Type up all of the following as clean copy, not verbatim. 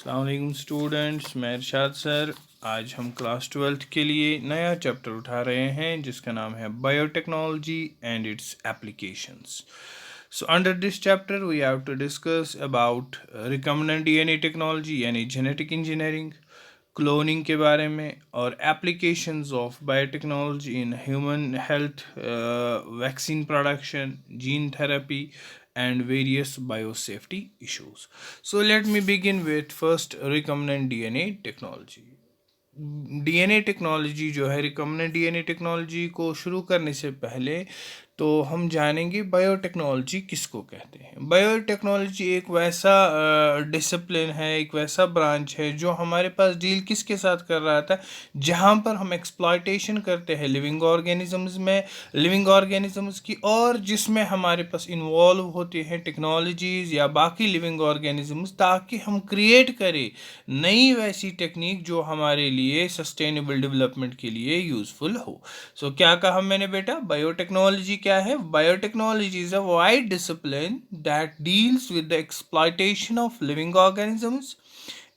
अस्सलाम वालेकुम स्टूडेंट्स, मैं इरशाद सर। आज हम क्लास 12th के लिए नया चैप्टर उठा रहे हैं जिसका नाम है biotechnology and its applications. So under this chapter we have to discuss about recombinant DNA technology यानी जेनेटिक इंजीनियरिंग, क्लोनिंग के बारे में और applications of biotechnology in human health, vaccine production, gene therapy and various biosafety issues. So let me begin with first recombinant DNA technology. DNA technology जो है, recombinant DNA technology को शुरू करने से पहले तो हम जानेंगे बायोटेक्नोलॉजी किसको कहते हैं। बायोटेक्नोलॉजी एक वैसा डिसिप्लिन है, एक वैसा ब्रांच है जो हमारे पास डील किसके साथ कर रहा था, जहाँ पर हम एक्सप्लॉयटेशन करते हैं लिविंग ऑर्गेनिजम्स की, और जिसमें हमारे पास इन्वॉल्व होते हैं टेक्नोलॉजीज़ या बाकी लिविंग ऑर्गेनिजम्स, ताकि हम क्रिएट करें नई वैसी टेक्निक जो हमारे लिए सस्टेनेबल डेवलपमेंट के लिए यूज़फुल हो। सो क्या कहा मैंने बेटा, बायोटेक्नोलॉजी क्या है? Biotechnology is a wide discipline that deals with the exploitation of living organisms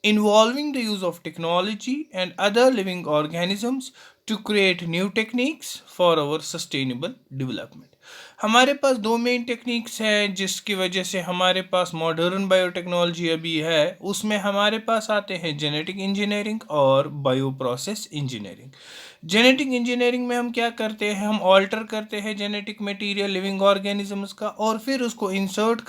involving the use of technology and other living organisms to create new techniques for our sustainable development. हमारे पास दो main techniques हैं जिसकी वजह से हमारे पास modern biotechnology अभी है। उसमें हमारे पास आते हैं जेनेटिक इंजीनियरिंग और bio process engineering. Genetic engineering में हम क्या करते हैं, हम ऑल्टर करते हैं जेनेटिक मटेरियल लिविंग ऑर्गेनिजम्स का और फिर उसको इंसर्ट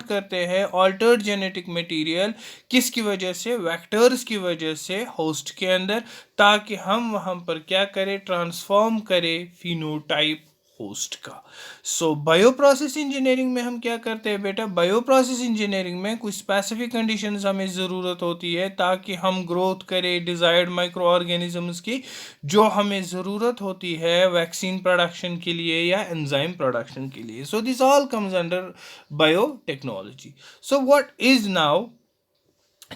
करते हैं ऑल्टर्ड जेनेटिक मटेरियल, किसकी वजह से, वेक्टर्स की वजह से होस्ट के अंदर, ताकि हम वहाँ पर क्या करें, ट्रांसफॉर्म करें फिनोटाइप होस्ट का। सो बायो प्रोसेस इंजीनियरिंग में हम क्या करते हैं बेटा, बायो प्रोसेस इंजीनियरिंग में कुछ स्पेसिफिक कंडीशंस हमें ज़रूरत होती है ताकि हम ग्रोथ करें डिज़ायर्ड माइक्रो ऑर्गेनिजम्स की, जो हमें ज़रूरत होती है वैक्सीन प्रोडक्शन के लिए या एंजाइम प्रोडक्शन के लिए। So this all comes under biotechnology. So what is now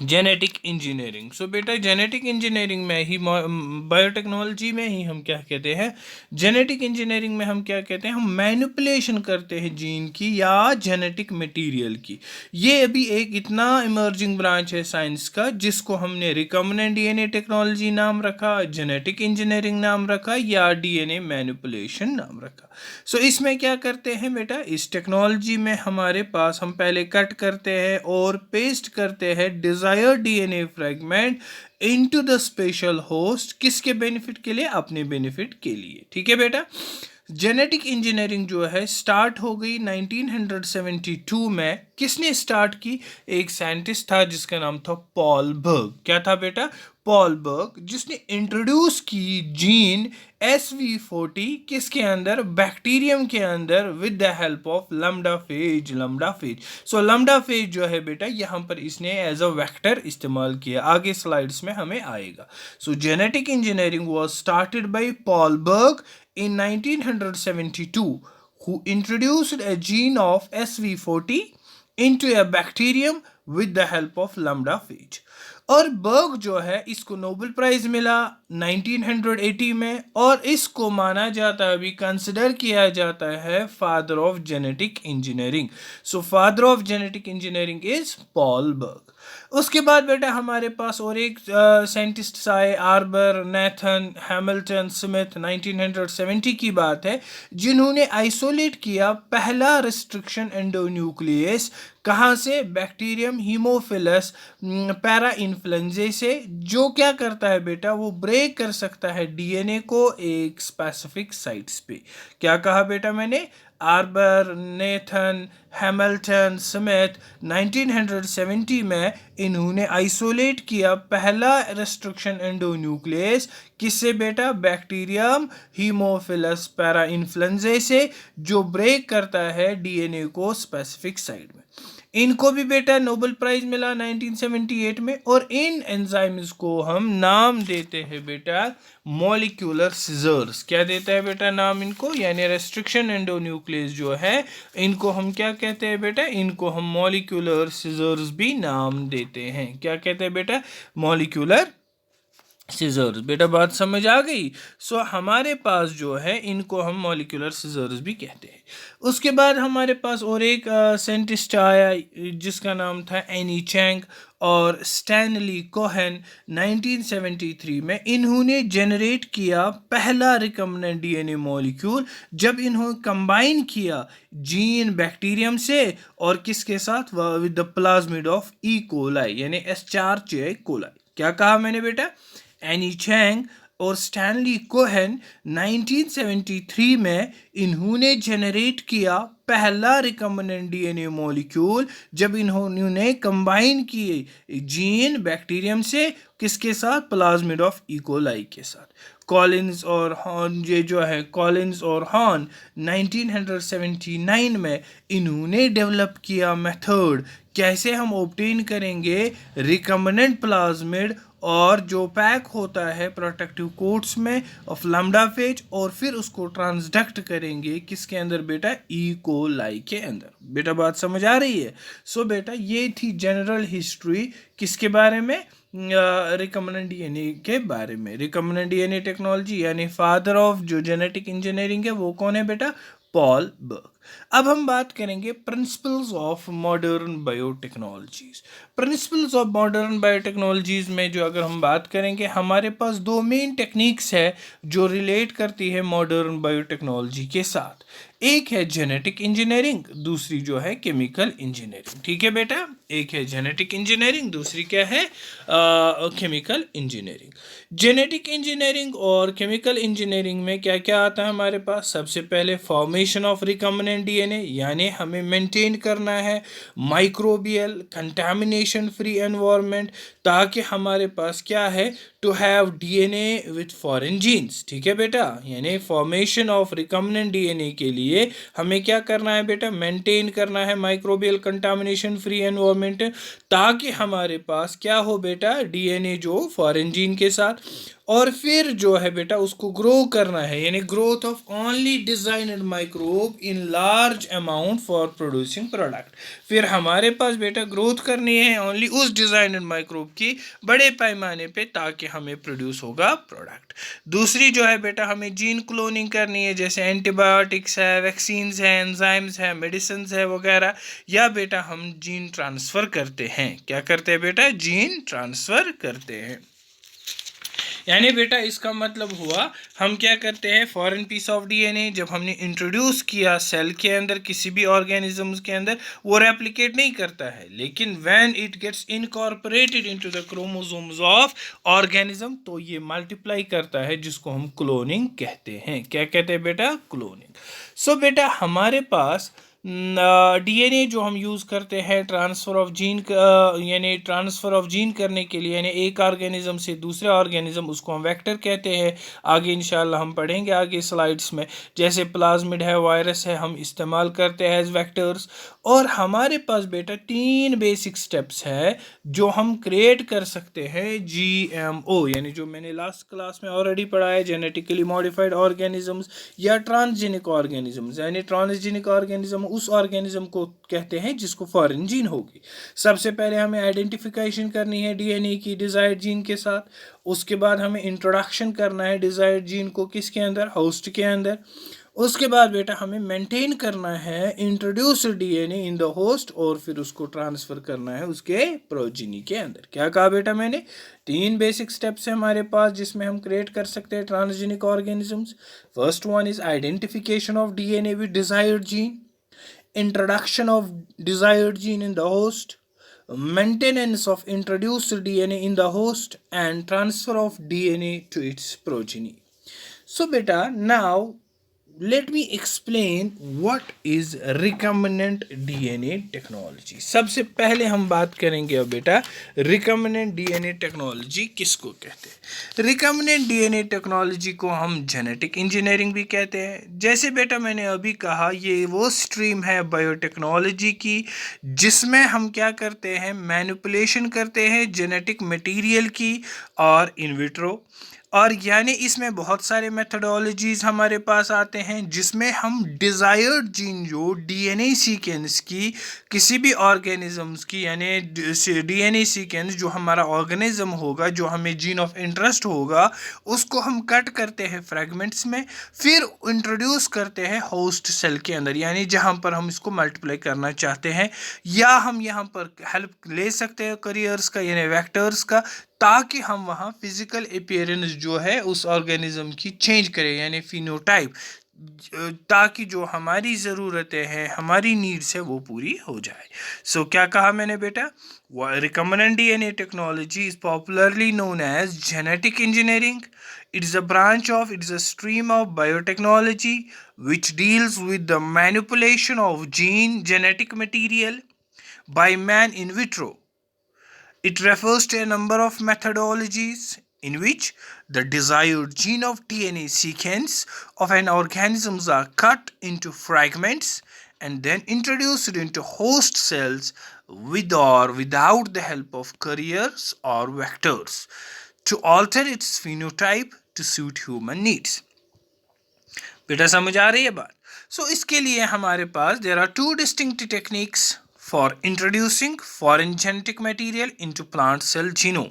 genetic engineering? So बेटा जेनेटिक इंजीनियरिंग में ही, बायोटेक्नोलॉजी में ही हम क्या कहते हैं, जेनेटिक इंजीनियरिंग में हम क्या कहते हैं, हम मैनिपुलेशन करते हैं जीन की या जेनेटिक मटेरियल की। ये अभी एक इतना इमर्जिंग ब्रांच है साइंस का जिसको हमने रिकम्बिनेंट डीएनए टेक्नोलॉजी नाम रखा, जेनेटिक इंजीनियरिंग नाम रखा या डीएनए मैनिपुलेशन नाम रखा। सो इसमें क्या करते हैं बेटा, इस टेक्नोलॉजी में हमारे पास हम पहले कट करते हैं और पेस्ट करते हैं desired DNA fragment into the special host, किसके बेनिफिट के लिए, अपने बेनिफिट के लिए। ठीक है बेटा। जेनेटिक इंजीनियरिंग जो है स्टार्ट हो गई 1972 में। किसने स्टार्ट की? एक साइंटिस्ट था जिसका नाम था पॉल बर्ग। क्या था बेटा? पॉल बर्ग, जिसने इंट्रोड्यूस की जीन SV40 किसके अंदर, बैक्टीरियम के अंदर, विद द हेल्प ऑफ लैम्डाफेज। सो लैम्डाफेज जो है बेटा यहाँ पर इसने एज अ वेक्टर इस्तेमाल किया, आगे स्लाइड्स में हमें आएगा। So genetic engineering was started by Paul Berg in 1972, who introduced a gene of SV40 into a bacterium with the help of lambda-phage। और बर्ग जो है इसको नोबेल प्राइज मिला 1980 में, और इसको माना जाता है, अभी कंसिडर किया जाता है father of genetic engineering. So father of genetic engineering is Paul Berg. उसके बाद बेटा हमारे पास और एक साइंटिस्ट आए, आर्बर, नेथन, हैमिल्टन, स्मिथ। 1970 की बात है, जिन्होंने आइसोलेट किया पहला रिस्ट्रिक्शन एंडोन्यूक्लियस। कहाँ से? बैक्टीरियम हीमोफिलस पैरा इन्फ्लुएंजा से, जो क्या करता है बेटा, वो ब्रेक कर सकता है डीएनए को एक स्पेसिफिक साइट्स पे। क्या कहा बेटा मैंने? Arbor, Nathan, Hamilton, Smith. 1970 में इन्होंने आइसोलेट किया पहला रेस्ट्रिक्शन एंडोन्यूक्लियस, किससे बेटा? बैक्टीरियम हीमोफिलस पैरा इन्फ्लुएंजा से, जो ब्रेक करता है डीएनए को स्पेसिफिक साइट में। इनको भी बेटा नोबेल प्राइज मिला 1978 में, और इन एंजाइम्स को हम नाम देते हैं बेटा मॉलिक्यूलर सीजर्स। क्या देता है बेटा नाम इनको, यानी रेस्ट्रिक्शन एंडोन्यूक्लियस जो है इनको हम क्या कहते हैं बेटा, इनको हम मॉलिक्यूलर सीजर्स भी नाम देते हैं। क्या कहते हैं बेटा? Molecular scissors. बेटा बात समझ आ गई। सो हमारे पास जो है इनको हम मॉलिक्यूलर सिजर्स भी कहते हैं। उसके बाद हमारे पास और एक साइंटिस्ट आया जिसका नाम था एनी चैंग और स्टैनली कोहेन। 1973 में इन्होंने जनरेट किया पहला रिकम्बिनेंट डीएनए मॉलिक्यूल, जब इन्होंने कंबाइन किया जीन बैक्टीरियम से और किसके साथ, with the plasmid of E coli यानी एस्चार्चिया कोलाई। क्या कहा मैंने बेटा? एनी चैंग और स्टैनली कोहेन 1973 में इन्होंने जनरेट किया पहला रिकम्बिनेंट डीएनए मॉलिक्यूल, जब इन्होंने कंबाइन किए जीन बैक्टीरियम से किसके साथ, प्लाज्मिड ऑफ इकोलाई के साथ। कॉलिंस और हॉर्न, ये जो है कॉलिंस और हॉर्न 1979 में इन्होंने डेवलप किया मेथड कैसे हम ऑब्टेन करेंगे रिकम्बिनेंट प्लाज्मिड और जो पैक होता है प्रोटेक्टिव कोट्स में ऑफ लैम्डा फेज, और फिर उसको ट्रांसडक्ट करेंगे किसके अंदर बेटा, ई कोलाई के अंदर। बेटा बात समझ आ रही है? सो बेटा ये थी जनरल हिस्ट्री किसके बारे में, रिकम्बिनेंट डीएनए के बारे में। रिकम्बिनेंट डीएनए टेक्नोलॉजी यानी फादर ऑफ जो जेनेटिक इंजीनियरिंग है वो कौन है बेटा, पॉल बर्ग। अब हम बात करेंगे principles of modern biotechnologies. Principles of modern biotechnologies में जो अगर हम बात करेंगे, हमारे पास दो मेन टेक्निक्स है जो रिलेट करती है मॉडर्न बायोटेक्नोलॉजी के साथ। एक है जेनेटिक इंजीनियरिंग, दूसरी जो है केमिकल इंजीनियरिंग। ठीक है बेटा, एक है जेनेटिक इंजीनियरिंग, दूसरी क्या है, केमिकल इंजीनियरिंग। जेनेटिक इंजीनियरिंग और केमिकल इंजीनियरिंग में क्या क्या आता है हमारे पास? सबसे पहले फॉर्मेशन ऑफ रिकम्बिनेंट डीएनए, यानी हमें मेंटेन करना है माइक्रोबियल कंटामिनेशन फ्री एनवायरनमेंट, ताकि हमारे पास क्या है, to have DNA with foreign genes. ठीक है बेटा, यानी फॉर्मेशन ऑफ रिकम्बिनेंट डीएनए के लिए हमें क्या करना है बेटा, मेंटेन करना है माइक्रोबियल कंटामिनेशन फ्री एनवायरनमेंट, ताकि हमारे पास क्या हो बेटा, डीएनए जो फॉरेन जीन के साथ, और फिर जो है बेटा उसको ग्रो करना है, यानी growth of only designed microbe in large amount for producing product. फिर हमारे पास बेटा ग्रोथ करनी है ओनली उस डिजाइनड माइक्रोब की बड़े पैमाने पे, ताकि हमें प्रोड्यूस होगा प्रोडक्ट। दूसरी जो है बेटा हमें जीन क्लोनिंग करनी है, जैसे एंटीबायोटिक्स है, वैक्सीन्स है, एंजाइम्स है, मेडिसिन है वगैरह, या बेटा हम जीन ट्रांसफ़र करते हैं। क्या करते हैं बेटा, जीन ट्रांसफ़र करते हैं। यानी बेटा इसका मतलब हुआ हम क्या करते हैं, फॉरेन पीस ऑफ डीएनए जब हमने इंट्रोड्यूस किया सेल के अंदर, किसी भी ऑर्गेनिज्म के अंदर, वो रेप्लिकेट नहीं करता है, लेकिन when it gets incorporated into the chromosomes of organism, तो ये मल्टीप्लाई करता है, जिसको हम क्लोनिंग कहते हैं। क्या कहते हैं बेटा, क्लोनिंग। सो बेटा हमारे पास डीएनए जो हम यूज़ करते हैं ट्रांसफ़र ऑफ जीन, यानी ट्रांसफ़र ऑफ जीन करने के लिए, यानी एक ऑर्गेनिज्म से दूसरे ऑर्गेनिज्म, उसको हम वेक्टर कहते हैं। आगे इंशाल्लाह हम पढ़ेंगे आगे स्लाइड्स में, जैसे प्लाज्मिड है, वायरस है, हम इस्तेमाल करते हैं एज वेक्टर्स। और हमारे पास बेटा 3 बेसिक स्टेप्स है जो हम क्रिएट कर सकते हैं जीएमओ, यानी जो मैंने लास्ट क्लास में ऑलरेडी पढ़ा है, जेनेटिकली मॉडिफाइड ऑर्गेनिजम्स या ट्रांसजेनिक ऑर्गेनिजम्स। यानी ट्रांसजेनिक ऑर्गेनिज्म उस ऑर्गेनिज्म को कहते हैं जिसको फॉरेन जीन होगी। सबसे पहले हमें आइडेंटिफिकेशन करनी है डीएनए की डिजायर्ड जीन के साथ, उसके बाद हमें इंट्रोडक्शन करना है डिजायर्ड जीन को किसके अंदर, होस्ट के अंदर। उसके बाद बेटा हमें मेंटेन करना है introduced DNA in the host, और फिर उसको ट्रांसफर करना है उसके प्रोजेनी के अंदर। क्या कहा बेटा मैंने, 3 बेसिक स्टेप्स है हमारे पास जिसमें हम क्रिएट कर सकते हैं transgenic organisms. First one is identification of DNA with desired gene, introduction of desired gene in the host, maintenance of introduced DNA in the host, and transfer of DNA to its progeny. So beta, now let me explain what is recombinant DNA technology. सबसे पहले हम बात करेंगे अब बेटा recombinant DNA technology किसको कहते हैं। recombinant DNA technology को हम जेनेटिक इंजीनियरिंग भी कहते हैं। जैसे बेटा मैंने अभी कहा, ये वो स्ट्रीम है बायोटेक्नोलॉजी की जिसमें हम क्या करते हैं, मैनिपुलेशन करते हैं जेनेटिक मटेरियल की और इन विट्रो, और यानी इसमें बहुत सारे मेथडोलॉजीज हमारे पास आते हैं जिसमें हम डिज़ायर्ड जीन जो डीएनए सीक्वेंस की किसी भी ऑर्गेनिजम्स की यानी डीएनए सीक्वेंस जो हमारा ऑर्गेनिज्म होगा जो हमें जीन ऑफ इंटरेस्ट होगा उसको हम कट करते हैं फ्रेगमेंट्स में, फिर इंट्रोड्यूस करते हैं होस्ट सेल के अंदर यानी जहां पर हम इसको मल्टीप्लाई करना चाहते हैं, या हम यहां पर हेल्प ले सकते हैं करियर्स का यानी वेक्टर्स का, ताकि हम वहाँ फिजिकल अपीयरेंस जो है उस ऑर्गेनिज्म की चेंज करें यानी फिनोटाइप, ताकि जो हमारी ज़रूरतें हैं हमारी नीड्स है वो पूरी हो जाए। सो क्या कहा मैंने बेटा, recombinant DNA technology is popularly known as genetic engineering. It is a stream of biotechnology which deals with the manipulation of genetic material by man in vitro. It refers to a number of methodologies in which the desired gene of DNA sequence of an organism are cut into fragments and then introduced into host cells with or without the help of carriers or vectors to alter its phenotype to suit human needs. बेटा समझ आ रही है बात? सो इसके लिए हमारे पास there are two distinct techniques for introducing foreign genetic material into plant cell genome.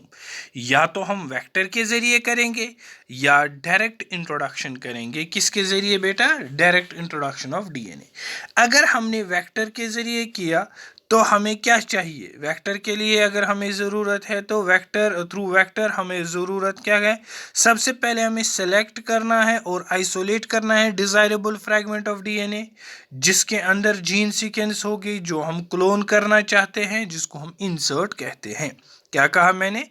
या तो हम वेक्टर के ज़रिए करेंगे या डायरेक्ट इंट्रोडक्शन करेंगे। किसके ज़रिए बेटा? Direct introduction of DNA. अगर हमने वेक्टर के ज़रिए किया तो हमें क्या चाहिए? वेक्टर के लिए अगर हमें ज़रूरत है तो थ्रू वेक्टर हमें ज़रूरत क्या है? सबसे पहले हमें सेलेक्ट करना है और आइसोलेट करना है डिज़ायरेबल फ्रैगमेंट ऑफ डीएनए जिसके अंदर जीन सीक्वेंस होगी जो हम क्लोन करना चाहते हैं, जिसको हम इंसर्ट कहते हैं। क्या कहा मैंने?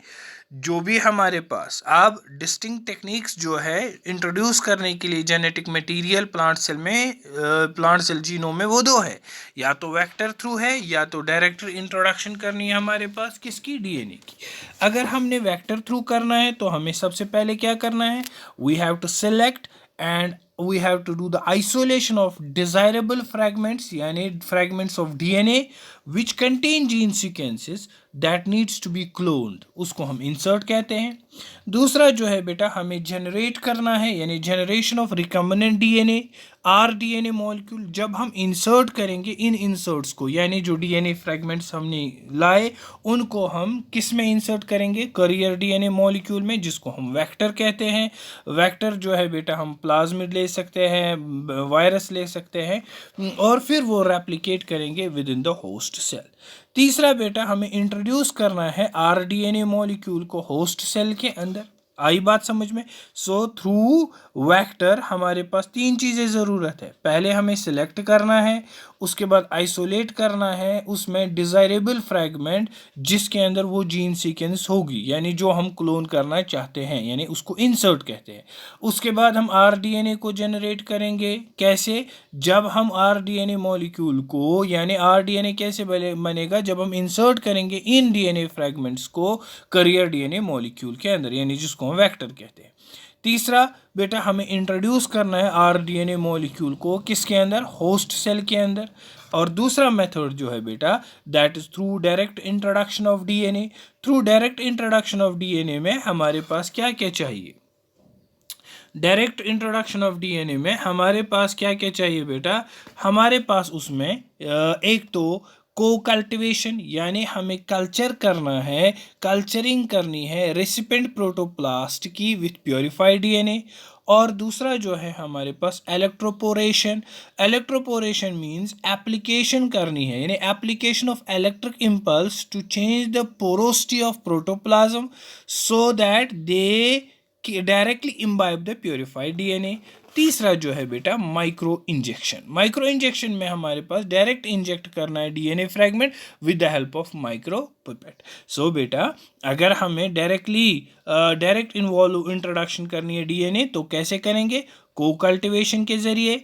जो भी हमारे पास अब डिस्टिंक्ट टेक्निक्स जो है इंट्रोड्यूस करने के लिए genetic material plant cell genome में, वो दो है, या तो वेक्टर थ्रू है या तो डायरेक्ट इंट्रोडक्शन करनी है हमारे पास किसकी? डीएनए की। अगर हमने वेक्टर थ्रू करना है तो हमें सबसे पहले क्या करना है? We have to select and we have to do the isolation of desirable fragments यानी fragments of DNA which contain gene sequences that needs to be cloned, उसको हम insert कहते हैं। दूसरा जो है बेटा हमें generate करना है यानी generation of recombinant DNA rDNA molecule. जब हम insert करेंगे इन inserts को यानी जो DNA fragments हमने लाए उनको हम किस में insert करेंगे? carrier DNA मॉलिक्यूल में, जिसको हम वेक्टर कहते हैं। वेक्टर जो है बेटा हम प्लाज्मिड ले सकते हैं, वायरस ले सकते हैं और फिर वो रेप्लिकेट करेंगे within the host cell. तीसरा बेटा हमें इंट्रोड्यूस करना है आरडीएनए मॉलिक्यूल को होस्ट सेल के अंदर। आई बात समझ में? सो थ्रू वेक्टर हमारे पास तीन चीज़ें ज़रूरत है। पहले हमें सिलेक्ट करना है, उसके बाद आइसोलेट करना है उसमें डिज़ायरेबल फ्रैगमेंट जिसके अंदर वो जीन सीक्वेंस होगी यानी जो हम क्लोन करना चाहते हैं यानी उसको इंसर्ट कहते हैं। उसके बाद हम आरडीएनए को जनरेट करेंगे। कैसे? जब हम आरडीएनए मॉलिक्यूल को यानी आरडीएनए कैसे बनेगा? जब हम इंसर्ट करेंगे इन डीएनए फ्रैगमेंट्स को करियर डीएनए मॉलिक्यूल के अंदर यानी जिसको हम वेक्टर कहते हैं। तीसरा बेटा हमें इंट्रोड्यूस करना है आरडीएनए मॉलिक्यूल को किसके अंदर? होस्ट सेल के अंदर। और दूसरा मेथड जो है बेटा that is through direct introduction of DNA. Through direct introduction of DNA में हमारे पास क्या क्या चाहिए? डायरेक्ट इंट्रोडक्शन ऑफ डीएनए में हमारे पास क्या क्या चाहिए बेटा? हमारे पास उसमें एक तो को कल्टिवेशन यानी हमें कल्चर करना है, कल्चरिंग करनी है रेसिपिएंट प्रोटोप्लास्ट की विथ प्योरीफाइड डीएनए। और दूसरा जो है हमारे पास इलेक्ट्रोपोरेशन। इलेक्ट्रोपोरेशन मींस एप्लीकेशन करनी है यानी application of electric impulse to change the porosity of protoplasm so that they directly imbibe the purified DNA. तीसरा जो है बेटा माइक्रो इंजेक्शन। माइक्रो इंजेक्शन में हमारे पास डायरेक्ट इंजेक्ट करना है DNA fragment with the help of micro pipette. So बेटा अगर हमें डायरेक्ट इंट्रोडक्शन करनी है डीएनए तो कैसे करेंगे? को कल्टिवेशन के जरिए,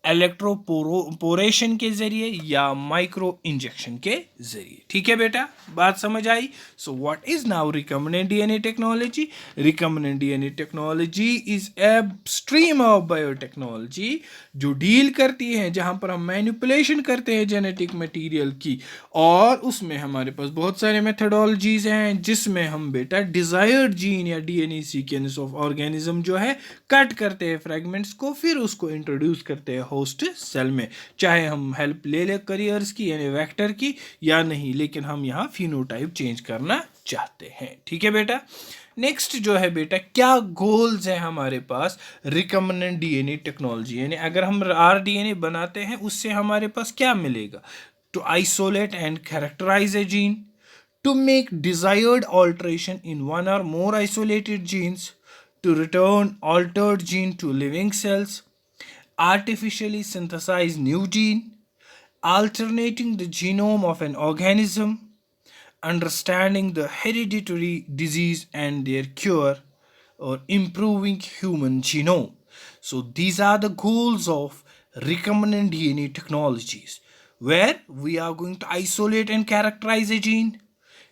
इलेक्ट्रोपोरेशन के जरिए या माइक्रो इंजेक्शन के जरिए। ठीक है बेटा, बात समझ आई। So what is now recombinant DNA technology? Recombinant DNA technology is a stream of biotechnology जो डील करती है, जहां पर हम मैनिपुलेशन करते हैं जेनेटिक मटेरियल की, और उसमें हमारे पास बहुत सारे मेथडोलॉजीज हैं जिसमें हम बेटा डिजायर्ड जीन या डीएनए सीक्वेंस ऑफ ऑर्गेनिज्म जो है कट करते हैं फ्रेगमेंट्स को, फिर उसको इंट्रोड्यूस करते हैं होस्ट सेल में, चाहे हम हेल्प ले ले करियर्स की यानी वेक्टर की या नहीं, लेकिन हम यहाँ फिनोटाइप चेंज करना चाहते हैं। ठीक है बेटा। नेक्स्ट जो है बेटा, क्या गोल्स हैं हमारे पास रिकम्बिनेंट डीएनए टेक्नोलॉजी, यानी अगर हम आरडीएनए बनाते हैं उससे हमारे पास क्या मिलेगा? To isolate and characterise a gene, to make desired alteration in one or more isolated genes, to return altered gene to living cells, artificially synthesize new gene, alternating the genome of an organism, understanding the hereditary disease and their cure, or improving human genome. So these are the goals of recombinant DNA technologies, where we are going to isolate and characterize a gene,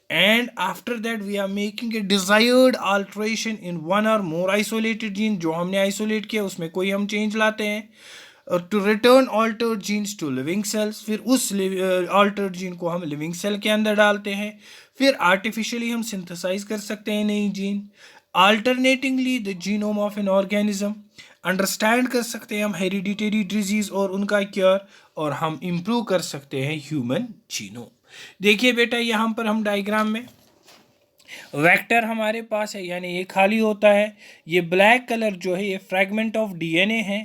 and after that we are making a desired alteration in one or more isolated gene, जो हमने isolate किया उसमें कोई हम change लाते हैं, और to return altered genes to living cells, फिर उस altered gene को हम living cell के अंदर डालते हैं, फिर artificially हम synthesize कर सकते हैं नई gene, alternatingly the genome of an organism, understand कर सकते हैं हम हेरिडिटरी डिजीज और उनका क्योर, और हम इम्प्रूव कर सकते हैं ह्यूमन जीनोम। देखिए बेटा, यहाँ पर हम डायग्राम में वेक्टर हमारे पास है, यानी ये खाली होता है, ये ब्लैक कलर जो है ये फ्रैगमेंट ऑफ डीएनए है।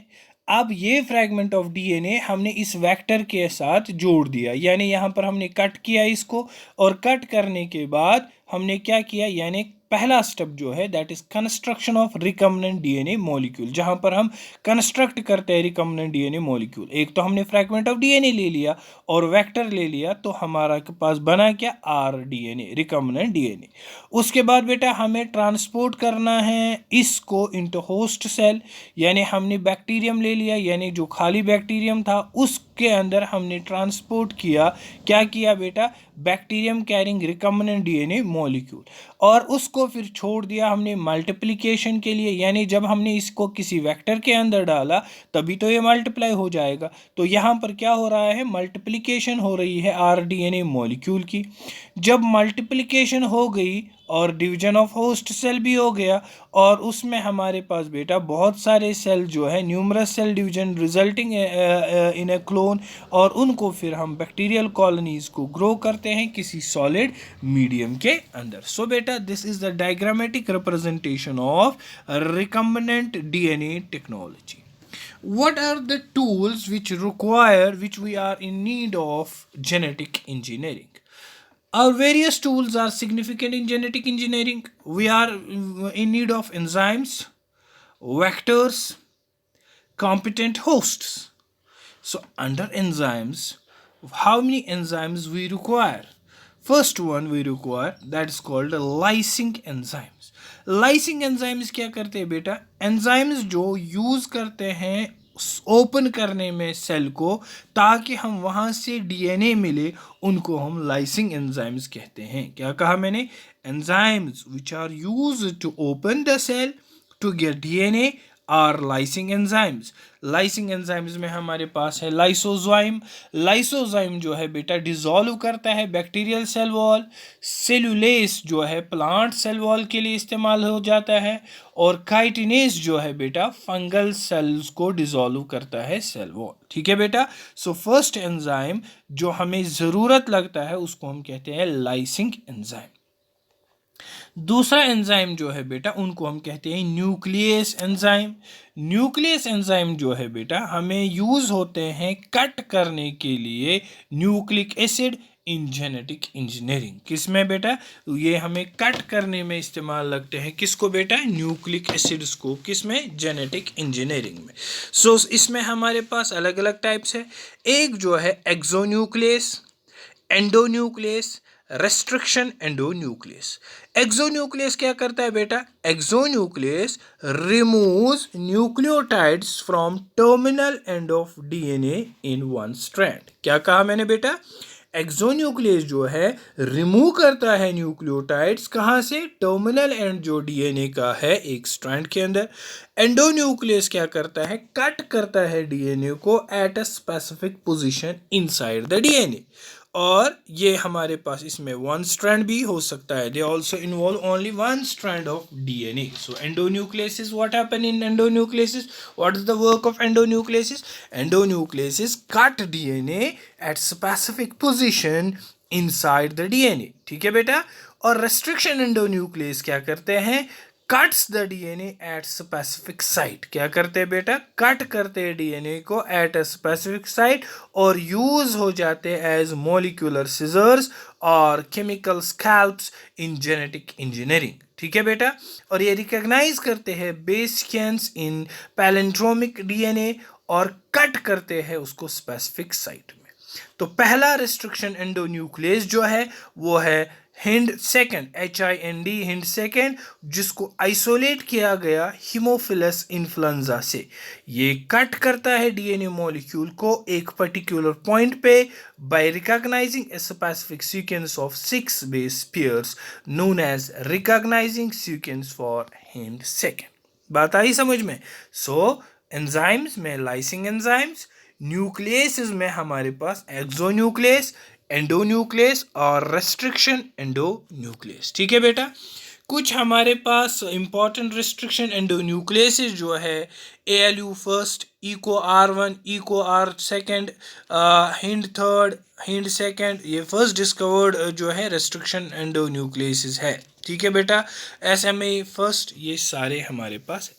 अब ये फ्रैगमेंट ऑफ डीएनए हमने इस वेक्टर के साथ जोड़ दिया, यानी यहाँ पर हमने कट किया इसको, और कट करने के बाद हमने क्या किया, यानी पहला स्टेप जो है that is construction of recombinant DNA molecule, जहां पर हम कंस्ट्रक्ट करते हैं रिकम्बिनेंट डीएनए मॉलिक्यूल। एक तो हमने फ्रैगमेंट ऑफ डीएनए ले लिया और वेक्टर ले लिया, तो हमारा के पास बना क्या, आरडीएनए, रिकम्बिनेंट डीएनए। उसके बाद बेटा हमें ट्रांसपोर्ट करना है इसको इनटू होस्ट सेल, यानी हमने बैक्टीरियम ले लिया, यानी जो खाली बैक्टीरियम था उसके अंदर हमने ट्रांसपोर्ट किया, क्या किया बेटा, bacterium carrying recombinant DNA molecule, और उसको फिर छोड़ दिया हमने मल्टीप्लिकेशन के लिए, यानी जब हमने इसको किसी वेक्टर के अंदर डाला तभी तो ये मल्टीप्लाई हो जाएगा। तो यहाँ पर क्या हो रहा है, मल्टीप्लिकेशन हो रही है आरडीएनए मॉलिक्यूल की। जब मल्टीप्लिकेशन हो गई और डिवीजन ऑफ होस्ट सेल भी हो गया, और उसमें हमारे पास बेटा बहुत सारे सेल जो है, numerous cell division resulting in a clone, और उनको फिर हम बैक्टीरियल कॉलोनीज को ग्रो करते हैं किसी सॉलिड मीडियम के अंदर। सो बेटा this is the diagrammatic representation of recombinant DNA technology. What are the tools which we are in need of genetic engineering? Our various tools are significant in genetic engineering. We are in need of enzymes, vectors, competent hosts. So under enzymes, how many enzymes we require? First one we require, that is called lysing enzymes. Lysing enzymes क्या करते हैं बेटा, enzymes जो use करते हैं open करने में cell को ताकि हम वहां से डीएनए मिले, उनको हम लाइसिंग एंजाइम्स कहते हैं। क्या कहा मैंने, enzymes which are used to open the cell to get DNA are lysing enzymes. Lysing enzymes में हमारे पास है लाइसोजाइम। लाइसोजाइम जो है बेटा डिसॉल्व करता है बैक्टीरियल सेल वॉल। सेलुलेस जो है प्लांट सेल वॉल के लिए इस्तेमाल हो जाता है, और काइटिनेस जो है बेटा फंगल सेल्स को डिसॉल्व करता है सेल वॉल। ठीक है बेटा। सो फर्स्ट एंजाइम जो हमें ज़रूरत लगता है उसको हम कहते हैं लाइसिंग एंजाइम। दूसरा एंजाइम जो है बेटा उनको हम कहते हैं न्यूक्लियस एंजाइम। न्यूक्लियस एंजाइम जो है बेटा हमें यूज होते हैं कट करने के लिए nucleic acid in genetic engineering. किसमें बेटा, ये हमें कट करने में इस्तेमाल लगते हैं। किसको बेटा, न्यूक्लिक एसिड्स को। किसमें, जेनेटिक इंजीनियरिंग में। सो इसमें हमारे पास अलग अलग टाइप्स है। एक जो है exonuclease, endonuclease, restriction endonuclease. Exonuclease क्या करता है बेटा? Exonuclease removes nucleotides from terminal and of DNA in one strand. क्या कहा मैंने बेटा? एक्सोन्यूक्लियस जो है रिमूव करता है न्यूक्लियोटाइड्स कहाँ से? टर्मिनल एंड जो डीएनए का है एक स्ट्रैंड के अंदर। एंडोन्यूक्लियस क्या करता है? कट करता है डीएनए को at a specific position inside the DNA. और ये हमारे पास इसमें वन स्ट्रैंड भी हो सकता है। They also involve only one strand of DNA. So endonucleases, what happen in endonucleases? What is the work of endonucleases? Endonucleases cut DNA at specific position inside the DNA। ठीक है बेटा। और restriction endonuclease क्या करते हैं? Cuts the DNA at specific site. क्या करते हैं बेटा? कट करते हैं डीएनए को एट अ स्पेसिफिक साइट और यूज हो जाते हैं एज मॉलिक्यूलर सिजर्स और chemical scalps in genetic engineering. ठीक है बेटा। और ये रिकॉग्नाइज करते हैं बेस कैंस इन पैलिंड्रोमिक डीएनए और कट करते हैं उसको स्पेसिफिक साइट में। तो पहला रिस्ट्रिक्शन एंडोन्यूक्लियस जो है वो है hind second, HIND hind second, जिसको आइसोलेट किया गया हीमोफिलस इन्फ्लुएंजा से। ये कट करता है डीएनए मॉलिक्यूल को एक पर्टिकुलर पॉइंट पे by recognising a specific sequence of 6 base pairs known as recognising sequence for Hind second. बात आई समझ में? सो एंजाइम्स में लाइसिंग एंजाइम्स, न्यूक्लियस में हमारे पास एक्सोन्यूक्लियस, एंडोन्यूक्लियस और रेस्ट्रिक्शन एंडोन्यूक्लियस। ठीक है बेटा। कुछ हमारे पास इंपॉर्टेंट रेस्ट्रिक्शन एंडोन्यूक्लियस जो है ALU first, Eco R1, Eco R second, Hind third, Hind second, ये फर्स्ट डिस्कवर्ड जो है रेस्ट्रिक्शन एंडोन्यूक्लियस है। ठीक है बेटा। SMA फर्स्ट, ये सारे हमारे पास।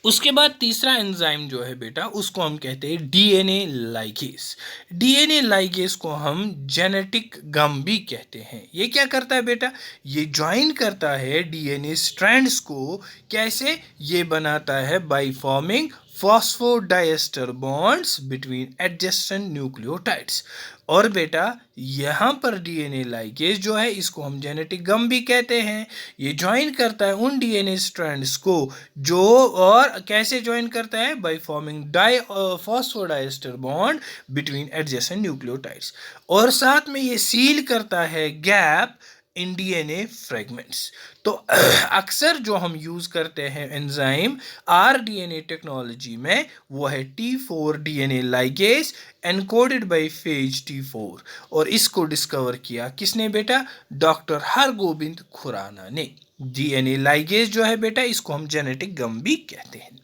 उसके बाद तीसरा एंजाइम जो है बेटा उसको हम कहते हैं डीएनए लाइगेस। डीएनए लाइगेस को हम जेनेटिक गम भी कहते हैं। ये क्या करता है बेटा? ये ज्वाइन करता है डीएनए स्ट्रैंड्स को। कैसे? ये बनाता है by forming phosphodiester bonds between adjacent nucleotides. और बेटा यहाँ पर डीएनए लाइगेज जो है इसको हम जेनेटिक गम भी कहते हैं। ये ज्वाइन करता है उन डीएनए स्ट्रैंड्स को जो, और कैसे ज्वाइन करता है? By forming phosphodiester bond between adjacent nucleotides. और साथ में ये सील करता है गैप इन डीएनए फ्रेगमेंट्स। तो अक्सर जो हम यूज करते हैं एंजाइम rDNA टेक्नोलॉजी में वो है T4 DNA ligase encoded bye phase T4। और इसको डिस्कवर किया किसने बेटा? डॉक्टर हरगोबिंद खुराना ने। डीएनए लाइगेज जो है बेटा इसको हम जेनेटिक गम भी कहते हैं।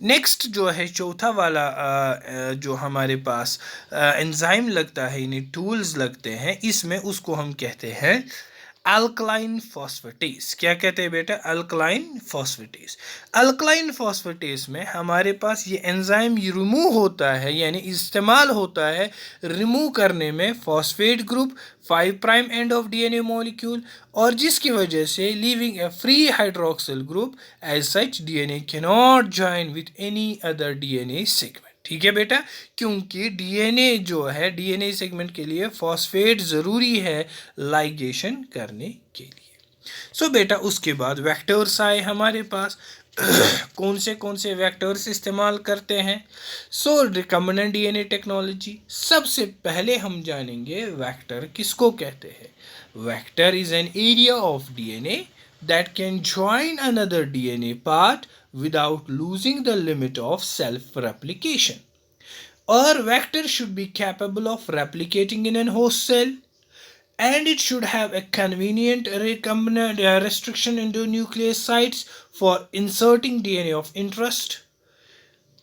नेक्स्ट जो है चौथा वाला जो हमारे पास एंजाइम लगता है, इन्हें टूल्स लगते हैं इसमें, उसको हम कहते हैं अल्कलाइन फॉस्फेटेस। क्या कहते हैं बेटा? Alkaline phosphatase. अल्कलाइन फॉस्फेटेस में हमारे पास ये एंजाइम रिमूव होता है, यानी इस्तेमाल होता है रिमूव करने में phosphate group 5 prime end of DNA molecule, और जिसकी वजह से leaving a free hydroxyl group. As such DNA can not join with any other DNA segment. ठीक है बेटा। क्योंकि डीएनए जो है डीएनए सेगमेंट के लिए फॉस्फेट जरूरी है लाइगेशन करने के लिए। सो बेटा उसके बाद वेक्टर्स आए हमारे पास। कौन से वेक्टर्स इस्तेमाल करते हैं? सो रिकम्बिनेंट डीएनए टेक्नोलॉजी। सबसे पहले हम जानेंगे वेक्टर किसको कहते हैं। Vector is an area of DNA that can join another DNA part without losing the limit of self-replication. Or vector should be capable of replicating in an host cell, and it should have a convenient recombinant restriction endonuclease sites for inserting DNA of interest.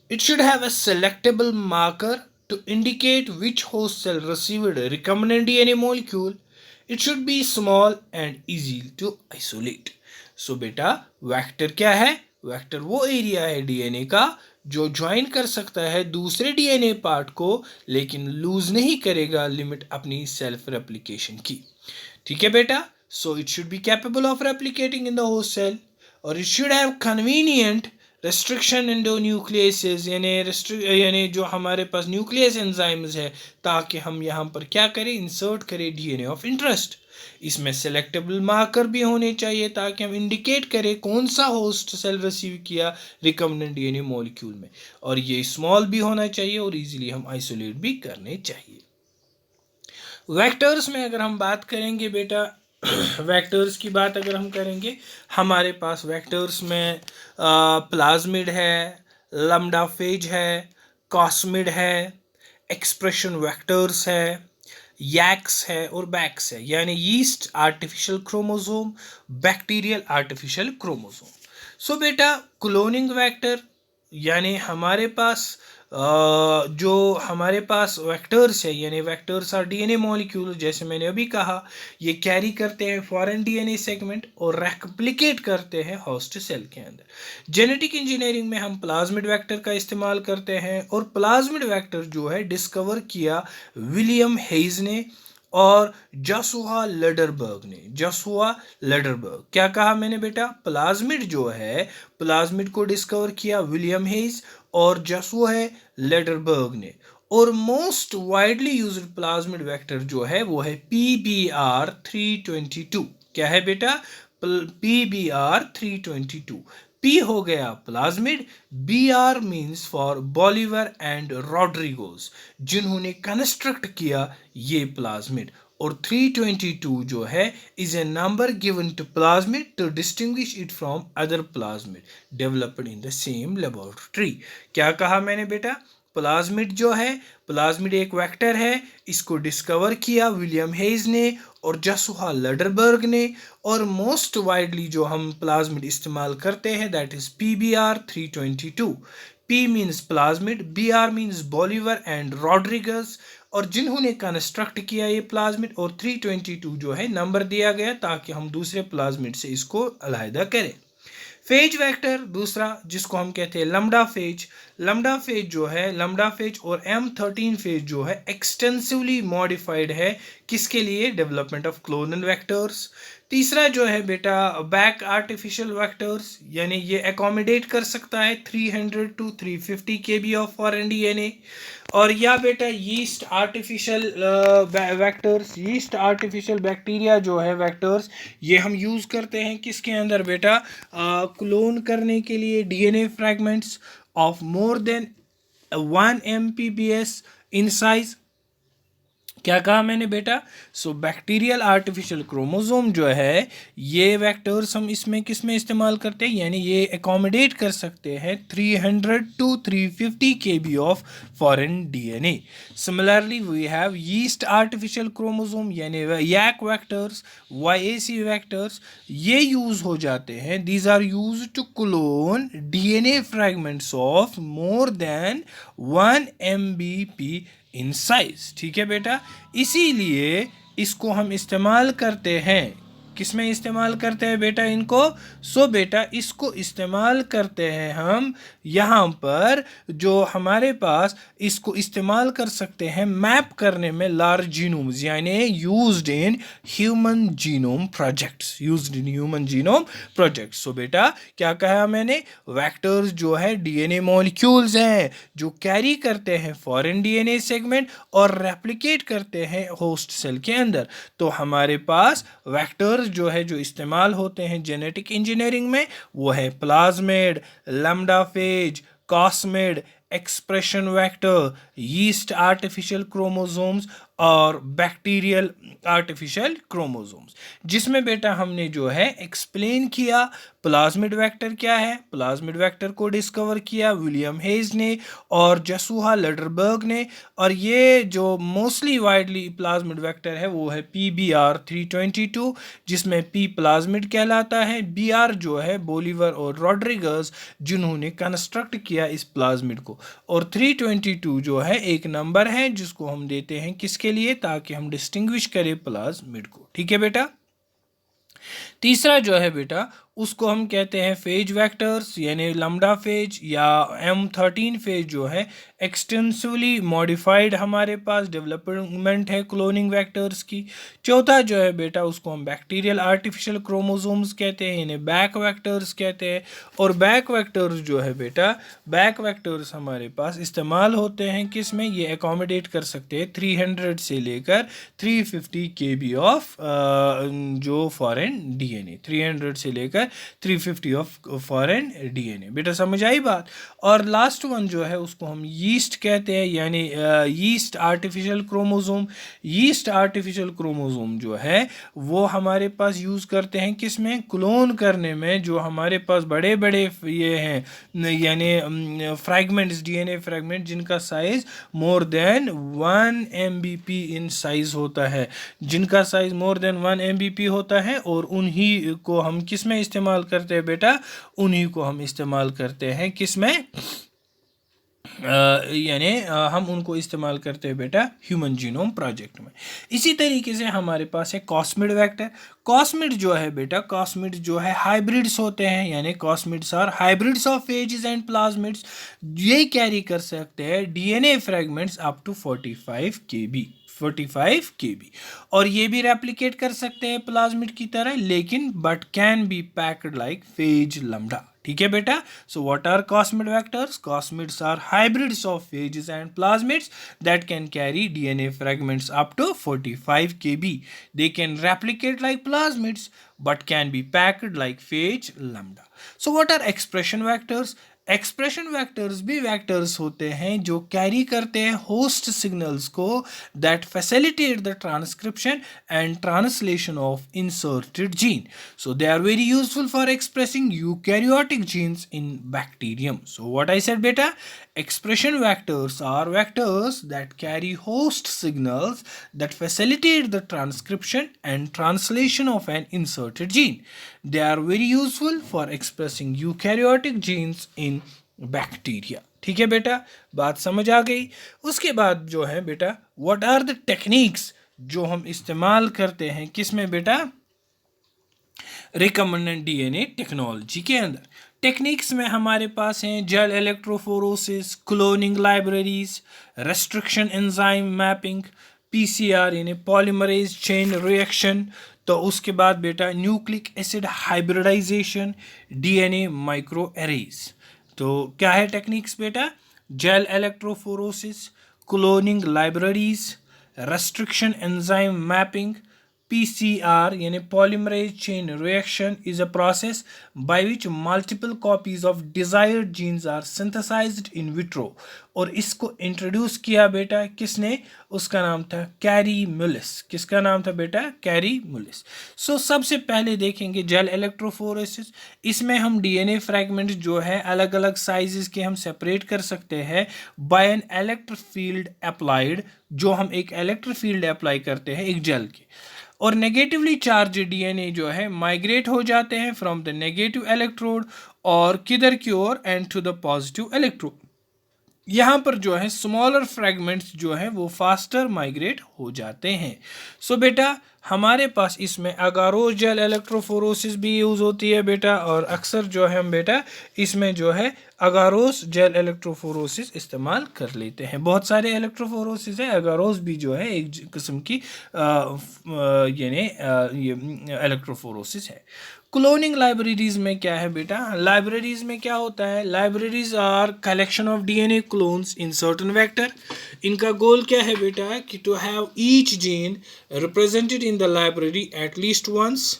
It should have a selectable marker to indicate which host cell received a recombinant DNA molecule. It should be small and easy to isolate. So बेटा vector क्या है? Vector वो area है DNA का जो join कर सकता है दूसरे डीएनए पार्ट को, लेकिन लूज नहीं करेगा लिमिट अपनी सेल्फ रेप्लिकेशन की। ठीक है बेटा। So it should be capable of replicating in the host cell, और it should have convenient restriction endonucleases यानी जो हमारे पास न्यूक्लियस एंजाइम्स है, ताकि हम यहाँ पर क्या करें, इंसर्ट करें डीएनए ऑफ इंटरेस्ट। इसमें सेलेक्टेबल मार्कर भी होने चाहिए ताकि हम इंडिकेट करें कौन सा होस्ट सेल रिसीव किया रिकम्बिनेंट डीएनए मॉलिक्यूल में, और ये स्मॉल भी होना चाहिए और इजीली हम आइसोलेट भी करने चाहिए। वेक्टर्स में अगर हम बात करेंगे बेटा, वेक्टर्स की बात अगर हम करेंगे, हमारे पास वेक्टर्स में प्लाज्मिड है, लैम्डा फेज है, कॉस्मिड है, एक्सप्रेशन वेक्टर्स है, यैक्स है और बैक्स है, यानी yeast artificial chromosome, bacterial artificial chromosome. So बेटा क्लोनिंग वेक्टर यानी हमारे पास जो हमारे पास वेक्टर्स है, यानी वेक्टर्स आर डीएनए मॉलिक्यूल, जैसे मैंने अभी कहा, ये कैरी करते हैं फॉरेन डीएनए सेगमेंट और रेप्लिकेट करते हैं होस्ट सेल के अंदर। जेनेटिक इंजीनियरिंग में हम प्लाज्मिड वेक्टर का इस्तेमाल करते हैं, और प्लाज्मिड वेक्टर जो है डिस्कवर किया विलियम हेज ने और जसुआ लेडरबर्ग ने। जसुआ लेडरबर्ग, क्या कहा मैंने बेटा, प्लाज्मिड जो है, प्लाज्मिड को डिस्कवर किया विलियम हेज और जसुआ लेडरबर्ग ने। और most widely used plasmid vector जो है वो है PBR322। क्या है बेटा, PBR322। P हो गया plasmid, BR means for Bolivar and Rodriguez, जिन्होंने कंस्ट्रक्ट किया ये प्लाज्मिड। और 322 जो है is a number given to plasmid to distinguish it from other plasmid developed in the same laboratory. क्या कहा मैंने बेटा, प्लाज्मिड जो है, प्लाज्मिड एक वेक्टर है, इसको डिस्कवर किया विलियम हेज ने और जसुआ लेडरबर्ग ने, और मोस्ट वाइडली जो हम प्लाज्मिड इस्तेमाल करते हैं that is PBR322। P means plasmid, BR means Bolivar and Rodriguez, और जिन्होंने कंस्ट्रक्ट किया ये प्लाज्मिड, और 322 जो है नंबर दिया गया ताकि हम दूसरे प्लाज्मिड से इसको अलहदा करें। फेज वेक्टर दूसरा, जिसको हम कहते हैं लैम्डा फेज। लैम्डा फेज जो है, लैम्डा फेज और M13 फेज जो है एक्सटेंसिवली मॉडिफाइड है, किसके लिए, डेवलपमेंट ऑफ क्लोनल वेक्टर्स। तीसरा जो है बेटा बैक आर्टिफिशियल वेक्टर्स, यानी ये एकोमोडेट कर सकता है 300 to 350 kb of foreign DNA. और या बेटा yeast artificial vectors, yeast artificial bacteria जो है वेक्टर्स, ये हम यूज़ करते हैं किसके अंदर बेटा, क्लोन करने के लिए DNA fragments of more than 1 MPBS in size. क्या कहा मैंने बेटा, सो बैक्टीरियल आर्टिफिशियल क्रोमोसोम जो है, ये वेक्टर्स हम इसमें किस में इस्तेमाल करते हैं, यानी ये एकोमोडेट कर सकते हैं 300 to 350 kb of foreign DNA. Similarly we have yeast artificial chromosome यानी यैक वेक्टर्स, YAC वेक्टर्स, ये यूज हो जाते हैं, these are use to clone DNA fragments of more than 1 MBP in size. ठीक है बेटा, इसीलिए इसको हम इस्तेमाल करते हैं, किसमें इस्तेमाल करते हैं बेटा इनको, सो बेटा इसको इस्तेमाल करते हैं हम यहाँ पर, जो हमारे पास इसको इस्तेमाल कर सकते हैं मैप करने में लार्ज जीनोम्स, यानी used in human genome projects, used in human genome projects. So बेटा क्या कहा मैंने, वेक्टर्स जो है डीएनए मॉलिक्यूल्स हैं जो कैरी करते हैं फॉरेन डीएनए सेगमेंट और रेप्लिकेट करते हैं होस्ट सेल के अंदर। तो हमारे पास वेक्टर्स जो है जो इस्तेमाल होते हैं जेनेटिक इंजीनियरिंग में, वो है plasmid, lambda phase, cosmid, expression vector, yeast artificial chromosomes और बैक्टीरियल आर्टिफिशियल क्रोमोसोम्स, जिसमें बेटा हमने जो है एक्सप्लेन किया प्लाज्मिड वेक्टर क्या है। प्लाज्मिड वेक्टर को डिस्कवर किया विलियम हेज ने और जसुआ लेडरबर्ग ने, और ये जो मोस्टली वाइडली प्लाज्मिड वेक्टर है वो है PBR322, जिसमें P प्लाज्मिड कहलाता है, BR जो है बोलिवर और रॉड्रिगस जिन्होंने कंस्ट्रक्ट किया इस प्लाज्मिड को, और 322 जो है एक नंबर है जिसको हम देते हैं किसके लिए, ताकि हम डिस्टिंग्विश करें प्लाज्मिड को। ठीक है बेटा, तीसरा जो है बेटा उसको हम कहते हैं फेज वेक्टर्स यानी लैम्डा फेज या M13 फेज जो है एक्सटेंसिवली मॉडिफाइड हमारे पास डेवलपमेंट है क्लोनिंग वेक्टर्स की। चौथा जो है बेटा उसको हम बैक्टीरियल आर्टिफिशियल क्रोमोसोम्स कहते हैं, इन्हें बैक वेक्टर्स कहते हैं। और बैक वेक्टर्स जो है बेटा, बैक वेक्टर्स हमारे पास इस्तेमाल होते हैं किस में, ये अकोमोडेट कर सकते हैं 300 से लेकर 350 kb ऑफ जो फॉरेन डीएनए, 300 से लेकर 350 ऑफ फॉरेन डीएनए। बेटा समझ आई बात। और लास्ट वन जो है उसको हम यीस्ट कहते हैं, यानी yeast artificial chromosome. Yeast artificial chromosome जो है वो हमारे पास यूज़ करते हैं किस में, क्लोन करने में। जो हमारे पास बड़े बड़े ये हैं यानी फ्रैगमेंट्स, डीएनए फ्रैगमेंट जिनका size more than 1 MBP in size होता है, जिनका साइज मोर देन 1 MBP होता है, और उन्हीं को हम किस में इस्तेमाल करते हैं बेटा, उन्हीं को हम इस्तेमाल करते हैं किस में, यानी हम उनको इस्तेमाल करते हैं बेटा ह्यूमन जीनोम प्रोजेक्ट में। इसी तरीके से हमारे पास है कॉस्मिड वेक्टर। कॉस्मिड जो है बेटा, कॉस्मिड जो है हाइब्रिड्स होते हैं, यानी cosmids are hybrids of phages and plasmids. ये कैरी कर सकते हैं DNA fragments up to 45 kb, और ये भी रेप्लिकेट कर सकते हैं प्लाज्मिड की तरह, लेकिन but can be packed like phage lambda. ठीक है बेटा। So what are cosmid vectors? Cosmids are hybrids of phages and plasmids that can carry DNA fragments up to 45 kb. They can replicate like plasmids but can be packed like phage lambda. So what are expression vectors? Expression vectors भी vectors होते हैं जो carry करते हैं host signals को that facilitate the transcription and translation of inserted gene. So they are very useful for expressing eukaryotic genes in bacterium. So what I said बेटा, expression vectors are vectors that carry host signals that facilitate the transcription and translation of an inserted gene. They are very useful for expressing eukaryotic genes in bacteria. ठीक है बेटा, बात समझ आ गई। उसके बाद जो है बेटा, what are the techniques जो हम इस्तेमाल करते हैं किस में बेटा, रिकम्बिनेंट डीएनए टेक्नोलॉजी के अंदर। टेक्निक्स में हमारे पास हैं gel electrophoresis, cloning libraries, restriction enzyme mapping, PCR यानी पॉलीमरेज चेन रिएक्शन। तो उसके बाद बेटा nucleic acid hybridisation, DNA micro arrays. तो क्या है टेक्निक्स बेटा, gel electrophoresis, cloning libraries, restriction enzyme mapping, PCR यानी polymerase chain reaction is a process by which multiple copies of desired genes are synthesized in vitro. और इसको introduce किया बेटा किसने, उसका नाम था कैरी मुलिस। किसका नाम था बेटा, कैरी मुलिस। सो सबसे पहले देखेंगे जेल इलेक्ट्रोफोरेसिस। इसमें हम डीएनए फ्रैगमेंट जो है अलग अलग साइजेस के हम सेपरेट कर सकते हैं by an electric field applied, जो हम एक इलेक्ट्रिक फील्ड अप्लाई करते हैं एक जेल के, और नेगेटिवली चार्ज डीएनए जो है माइग्रेट हो जाते हैं फ्रॉम द नेगेटिव इलेक्ट्रोड और किधर की ओर, and to the positive electrode. यहाँ पर जो है स्मॉलर फ्रैगमेंट्स जो है वो फास्टर माइग्रेट हो जाते हैं। सो बेटा हमारे पास इसमें अगारोस जेल इलेक्ट्रोफोरोसिस भी यूज़ होती है बेटा, और अक्सर जो है हम बेटा इसमें जो है अगारोस जेल इलेक्ट्रोफोरोसिस इस्तेमाल कर लेते हैं। बहुत सारे इलेक्ट्रोफोरोसिस है, अगारोस भी जो है एक किस्म की यानी ये इलेक्ट्रोफोरोसिस है। क्लोनिंग लाइब्रेरीज में क्या है बेटा, लाइब्रेरीज में क्या होता है, libraries are collection of DNA clones in certain vector. इनका गोल क्या है बेटा कि to have each gene represented in the library at least once.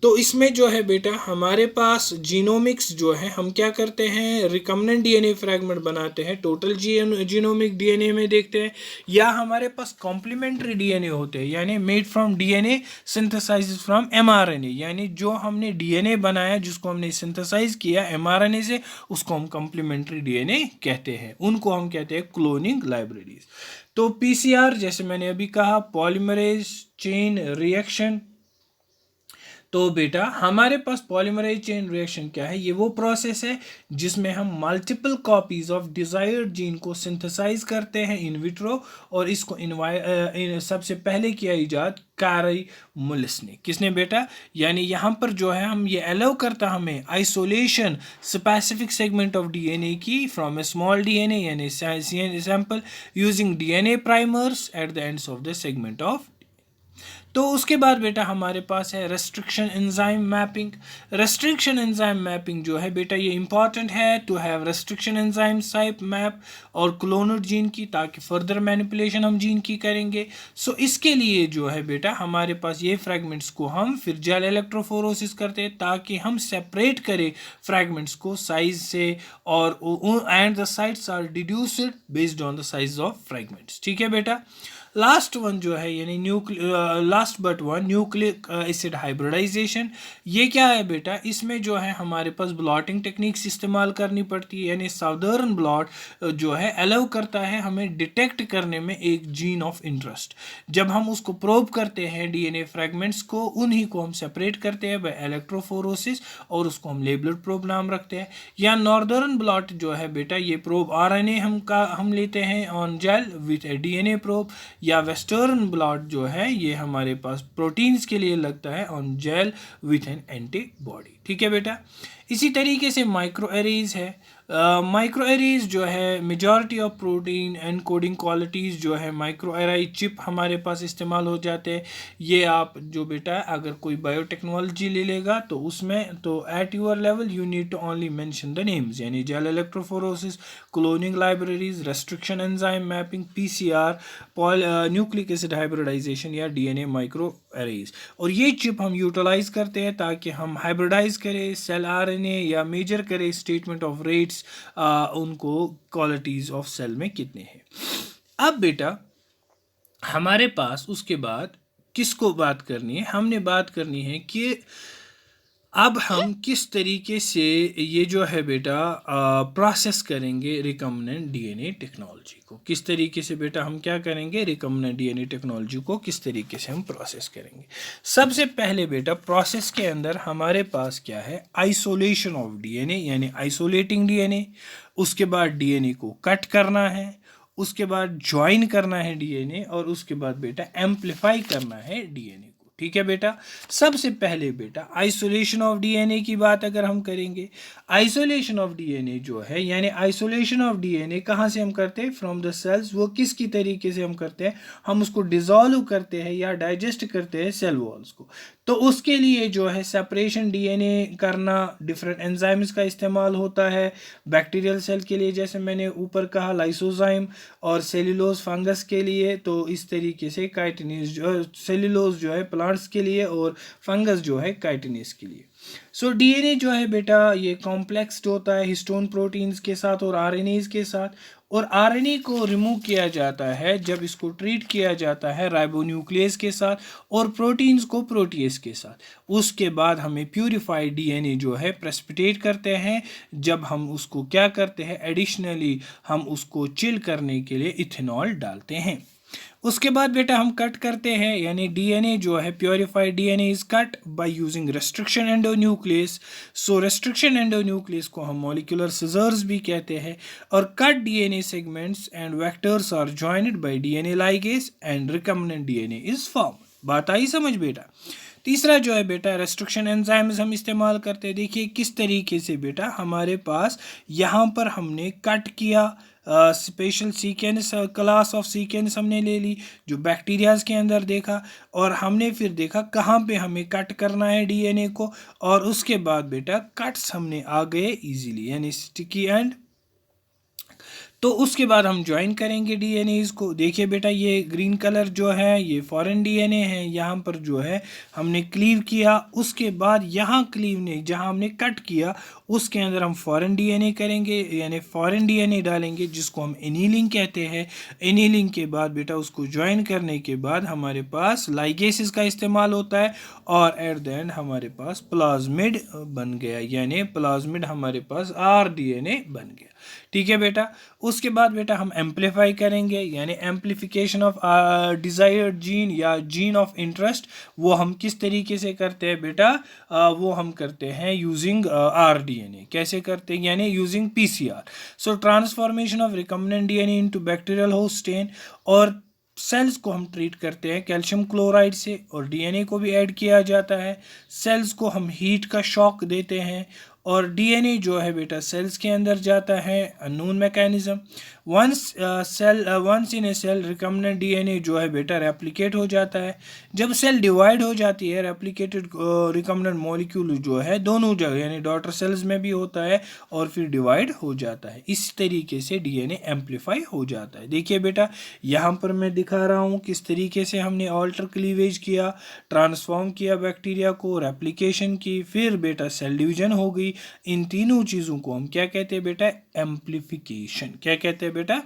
तो इसमें जो है बेटा हमारे पास जीनोमिक्स जो है हम क्या करते हैं, रिकम्बिनेंट डीएनए फ्रैगमेंट बनाते हैं, टोटल जीनोमिक डीएनए में देखते हैं, या हमारे पास कॉम्प्लीमेंट्री डीएनए होते हैं यानी made from DNA synthesise from mRNA, यानी जो हमने डीएनए बनाया जिसको हमने सिंथेसाइज किया एमआरएनए से, उसको हम कॉम्प्लीमेंट्री डीएनए कहते हैं, उनको हम कहते हैं क्लोनिंग लाइब्रेरीज। तो पीसीआर जैसे मैंने अभी कहा, पॉलीमरेज चेन रिएक्शन, तो बेटा हमारे पास पॉलीमराइज चेन रिएक्शन क्या है, ये वो प्रोसेस है जिसमें हम multiple copies of desired gene को सिंथेसाइज करते हैं इन विट्रो, और इसको सबसे पहले किया इजाद कैरी मुलिस ने। किसने बेटा, यानी यहाँ पर जो है हम ये अलाउ करता हमें isolation specific segment of DNA की फ्रॉम ए स्मॉल डीएनए यानी sample using DNA primers at the ends of the segment of. तो उसके बाद बेटा हमारे पास है restriction enzyme mapping. Restriction enzyme mapping जो है बेटा ये इंपॉर्टेंट है to have restriction enzyme type map और क्लोनड जीन की, ताकि फर्दर मैनिपुलेशन हम जीन की करेंगे। सो इसके लिए जो है बेटा हमारे पास ये फ्रैगमेंट्स को हम फिर जेल इलेक्ट्रोफोरोसिस करते हैं ताकि हम सेपरेट करें फ्रैगमेंट्स को साइज से, और and the sites are deduced based on the size of fragments. ठीक है बेटा। लास्ट वन जो है यानी last but one nucleic acid hybridisation. ये क्या है बेटा, इसमें जो है हमारे पास ब्लॉटिंग टेक्निक्स इस्तेमाल करनी पड़ती है, यानी साउदर्न ब्लॉट जो है अलाउ करता है हमें डिटेक्ट करने में एक जीन ऑफ इंटरेस्ट। जब हम उसको प्रोब करते हैं डीएनए फ्रैगमेंट्स को, उन्हीं को हम सेपरेट करते हैं बाय इलेक्ट्रोफोरोसिस और उसको हम लेबल्ड प्रोब नाम रखते हैं। या नॉर्दर्न ब्लॉट जो है बेटा ये प्रोब आरएनए हम लेते हैं on gel with a DNA probe, या वेस्टर्न ब्लॉट जो है ये हमारे पास प्रोटीन्स के लिए लगता है on gel with an antibody. ठीक है बेटा। इसी तरीके से माइक्रो एरेज है। माइक्रो एरेज जो है majority of protein encoding qualities जो है माइक्रो एरे चिप हमारे पास इस्तेमाल हो जाते हैं। ये आप जो बेटा अगर कोई बायोटेक्नोलॉजी ले लेगा तो उसमें तो at your level you need to only mention the names, यानी gel electrophoresis, cloning libraries, restriction enzyme mapping, PCR, nucleic acid hybridization या डीएनए माइक्रो एरेज। और ये चिप हम यूटिलाइज करते हैं ताकि हम हाइब्रिडाइज करें सेल आरएनए या मेजर करें स्टेटमेंट ऑफ रेट्स, उनको क्वालिटीज ऑफ सेल में कितने हैं। अब बेटा हमारे पास उसके बाद किसको बात करनी है, हमने बात करनी है कि अब हम किस तरीके से ये जो है बेटा प्रोसेस करेंगे रिकम्बिनेंट डीएनए टेक्नोलॉजी को। किस तरीके से बेटा हम क्या करेंगे, रिकम्बिनेंट डीएनए टेक्नोलॉजी को किस तरीके से हम प्रोसेस करेंगे। सबसे पहले बेटा प्रोसेस के अंदर हमारे पास क्या है, आइसोलेशन ऑफ डीएनए यानी आइसोलेटिंग डीएनए। उसके बाद डीएनए को कट करना है, उसके बाद ज्वाइन करना है डीएनए, और उसके बाद बेटा एम्पलीफाई करना है डीएनए को। ठीक है बेटा। सबसे पहले बेटा आइसोलेशन ऑफ डीएनए की बात अगर हम करेंगे, आइसोलेशन ऑफ डीएनए जो है यानी आइसोलेशन ऑफ डीएनए कहाँ से हम करते हैं, फ्रॉम द सेल्स। वो किसकी तरीके से हम करते हैं, हम उसको डिसॉल्व करते हैं या डाइजेस्ट करते हैं सेल वॉल्स को। तो उसके लिए जो है सेपरेशन डीएनए करना डिफरेंट एंजाइम्स का इस्तेमाल होता है। बैक्टीरियल सेल के लिए जैसे मैंने ऊपर कहा लाइसोजाइम, और सेल्यूलोज फंगस के लिए तो इस तरीके से काइटिनेज जो सेल्यूलोज जो है प्लांट्स के लिए, और फंगस जो है काइटिनेज के लिए। सो डीएनए जो है बेटा ये कॉम्प्लेक्स्ड होता है हिस्टोन प्रोटीन्स के साथ और आरएनएज के साथ, और आरएनए को रिमूव किया जाता है जब इसको ट्रीट किया जाता है राइबोन्यूक्लियस के साथ, और प्रोटीन्स को प्रोटीएस के साथ। उसके बाद हमें प्यूरिफाइड डीएनए जो है प्रेसिपिटेट करते हैं, जब हम उसको क्या करते हैं, एडिशनली हम उसको चिल करने के लिए इथेनॉल डालते हैं। उसके बाद बेटा हम कट करते हैं, यानी डीएनए जो है purified DNA is cut by using restriction endonuclease. So restriction endonuclease को हम मॉलिक्यूलर सिजर्स भी कहते हैं। और cut DNA segments and vectors are joined by DNA ligase and recombinant DNA is form. बात आई समझ बेटा। तीसरा जो है बेटा रेस्ट्रिक्शन एंजाइम्स हम इस्तेमाल करते हैं। देखिए किस तरीके से बेटा हमारे पास यहाँ पर हमने कट किया, special sequence class of sequence हमने ले ली जो बैक्टीरियाज के अंदर देखा, और हमने फिर देखा कहाँ पे हमें कट करना है डीएनए को, और उसके बाद बेटा कट्स हमने आ गए इजीली यानी स्टिकी एंड। तो उसके बाद हम ज्वाइन करेंगे डीएनएज को। देखिए बेटा ये ग्रीन कलर जो है ये फॉरेन डीएनए है, यहाँ पर जो है हमने क्लीव किया, उसके बाद यहाँ क्लीव ने जहाँ हमने कट किया उसके अंदर हम फॉरेन डीएनए करेंगे, यानी फॉरेन डीएनए डालेंगे जिसको हम एनीलिंग कहते हैं। एनीलिंग के बाद बेटा उसको ज्वाइन करने के बाद हमारे पास लाइगेसिस का इस्तेमाल होता है, और एट द एंड हमारे पास प्लाज्मिड बन गया, यानी प्लाज्मिड हमारे पास आरडीएनए बन गया। ठीक है बेटा। उसके बाद बेटा हम एम्पलीफाई करेंगे, यानी एम्पलीफिकेशन ऑफ डिज़ायर्ड जीन या जीन ऑफ इंटरेस्ट, वो हम किस तरीके से करते हैं बेटा, वो हम करते हैं यूजिंग RDNA। कैसे करते हैं, यानी using PCR। So transformation of recombinant DNA into bacterial host strain, और सेल्स को हम ट्रीट करते हैं कैल्शियम क्लोराइड से, और DNA को भी ऐड किया जाता है। सेल्स को हम हीट का शॉक देते हैं, और DNA जो है बेटा सेल्स के अंदर जाता है, unknown mechanism. Once in a cell recombinant DNA जो है बेटा रेप्लिकेट हो जाता है। जब सेल डिवाइड हो जाती है, रेप्लिकेटेड रिकम्बिनेंट मॉलिक्यूल जो है दोनों जगह, यानी डॉटर सेल्स में भी होता है और फिर डिवाइड हो जाता है। इस तरीके से DNA एम्पलीफाई हो जाता है। देखिए बेटा यहाँ पर मैं दिखा रहा हूँ किस तरीके से हमने ऑल्टर क्लीवेज किया, ट्रांसफॉर्म किया बैक्टीरिया को, रेप्लिकेशन की, फिर बेटा सेल डिवीजन हो गई। इन तीनों चीज़ों को हम क्या कहते हैं बेटा, एम्पलीफिकेशन। क्या कहते हैं बेटा,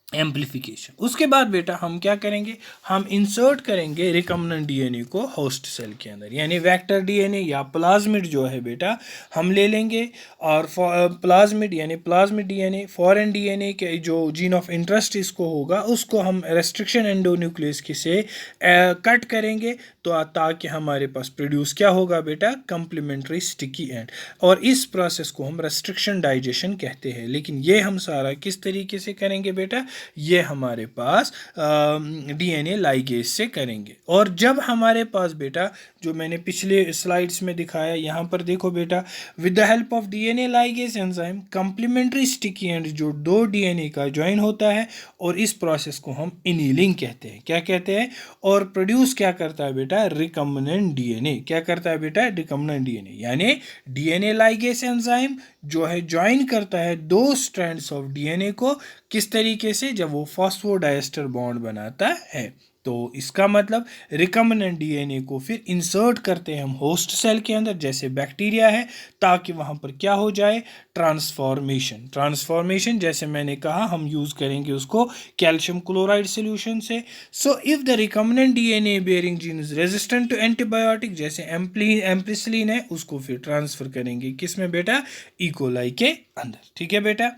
एम्पलीफिकेशन। उसके बाद बेटा हम क्या करेंगे, हम इंसर्ट करेंगे रिकम्बिनेंट DNA को होस्ट सेल के अंदर, यानी वेक्टर DNA या प्लाज्मिड जो है बेटा हम ले लेंगे, और प्लाज्मिड यानी प्लाज्मिड DNA, फॉरेन DNA के जो जीन ऑफ इंटरेस्ट इसको होगा उसको हम रेस्ट्रिक्शन एंडोन्यूक्लियस से कट करेंगे, तो ताकि हमारे पास प्रोड्यूस क्या होगा बेटा, कंप्लीमेंट्री स्टिकी एंड, और इस प्रोसेस को हम रेस्ट्रिक्शन डाइजेशन कहते हैं। लेकिन ये हम सारा किस तरीके से करेंगे बेटा, ये हमारे पास DNA लाइगेज से करेंगे। और जब हमारे पास बेटा, जो मैंने पिछले स्लाइड्स में दिखाया, यहाँ पर देखो बेटा, with the help of DNA ligase enzyme complementary sticky and जो दो DNA का ज्वाइन होता है, और इस प्रोसेस को हम इनीलिंग कहते हैं। क्या कहते हैं, और प्रोड्यूस क्या करता है बेटा, रिकम्बिनेंट DNA। क्या करता है बेटा, रिकम्बिनेंट DNA, यानी DNA लाइगेज एंजाइम जो है ज्वाइन करता है दो स्ट्रैंड्स ऑफ DNA को, किस तरीके से, जब वो फॉस्फोडाइस्टर बॉन्ड बनाता है। तो इसका मतलब रिकम्बिनेंट DNA को फिर इंसर्ट करते हैं हम होस्ट सेल के अंदर, जैसे बैक्टीरिया है, ताकि वहाँ पर क्या हो जाए, ट्रांसफॉर्मेशन। ट्रांसफॉर्मेशन जैसे मैंने कहा हम यूज़ करेंगे उसको कैल्शियम क्लोराइड सोल्यूशन से। So if the recombinant DNA bearing gene is resistant to antibiotic, जैसे एम्प्लिसिलिन है, उसको फिर ट्रांसफ़र करेंगे किस में बेटा, इकोलाई के अंदर। ठीक है बेटा।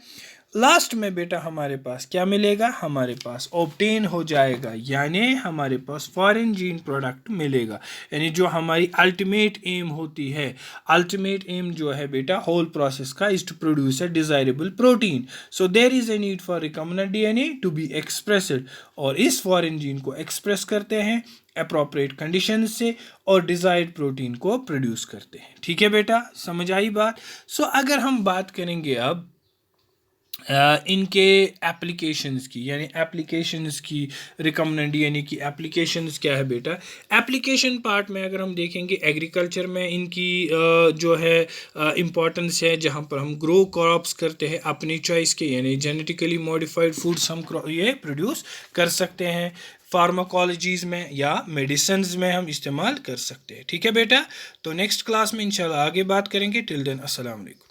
लास्ट में बेटा हमारे पास क्या मिलेगा, हमारे पास ऑब्टेन हो जाएगा, यानी हमारे पास फॉरेन जीन प्रोडक्ट मिलेगा, यानी जो हमारी अल्टीमेट एम होती है। अल्टीमेट एम जो है बेटा होल प्रोसेस का is to produce a desirable protein. So there is a need for recombinant DNA to be expressed, और इस फॉरेन जीन को एक्सप्रेस करते हैं अप्रोप्रिएट कंडीशन से, और डिजायर्ड प्रोटीन को प्रोड्यूस करते हैं। ठीक है बेटा, समझ आई बात। सो अगर हम बात करेंगे अब इनके एप्लीकेशंस की, यानी एप्लीकेशंस की, रिकम्बिनेंट DNA की एप्लीकेशंस क्या है बेटा। एप्लीकेशन पार्ट में अगर हम देखेंगे, एग्रीकल्चर में इनकी जो है इम्पोर्टेंस है, जहाँ पर हम ग्रो क्रॉप्स करते हैं अपनी चॉइस के, यानी जेनेटिकली मॉडिफाइड फूड्स हम ये प्रोड्यूस कर सकते हैं। फार्माकोलॉजीज़ में या मेडिसिन्स में हम इस्तेमाल कर सकते हैं। ठीक है बेटा, तो नेक्स्ट क्लास में इंशाल्लाह आगे बात करेंगे। टिल देन अस्सलाम वालेकुम।